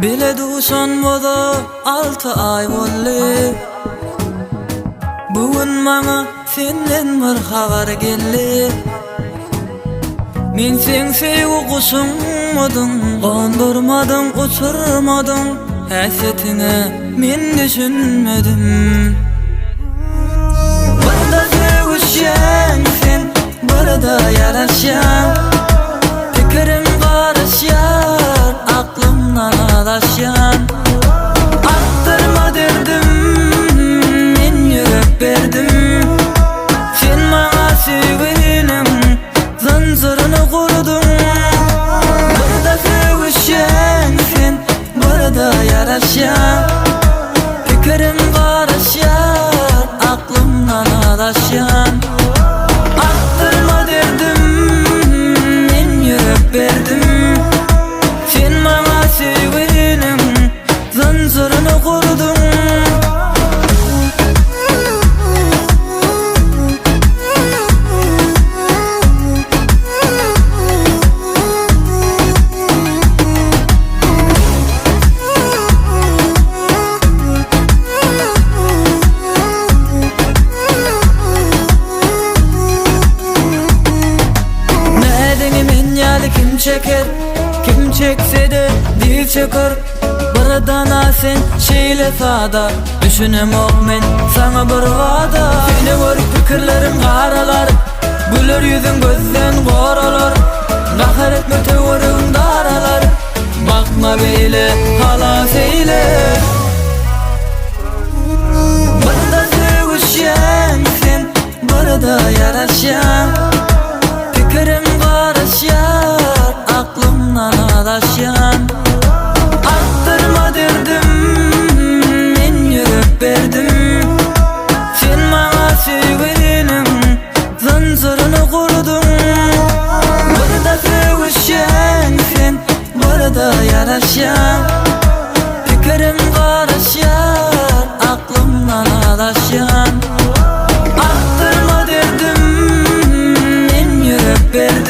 Bile duşan boda 6 ay bolly. Bugün maňa senden bir habar geldi. Men sen sevgi kuşunmadyň, gondurmadyň, uçurmadyň. Häsietine men düşünmedim. Barda sevişýän sen, barda ýaraşýan. Pikirim garaşýar, aklymdan adaşýan. Attırma derdim, men ýürek berdim. Sen maňa sevginim, zanjyryny gurdun. Barda sevişýän sen, barda ýaraşýan. Pikirim garaşýar, aklymdan adaşýan. Attırma derdim, men ýürek berdim. Sen maňa sevginim, zanjyryny gurdun. Kim çeker, kim çekse de dil çeker. Baradan sen şeýle sada, düşünemok men sana bir wada. Seni görüp pikirlerim garalar, güler yüzün gözden goralar. Gahar etme töwerim daralar, bakma beýle halas eýle. Barda sevişýän sen, barda ýaraşýan. Pikirim garaşýar, aklymdan adaşýan. Attırma derdim, men ýürek berdim. Sen maňa sevginim, zanjyryny gurdun. Barda sevişýän sen, barda ýaraşýan. Pikirim garaşýar, aklymdan adaşýan. Attırma derdim, men ýürek berdim.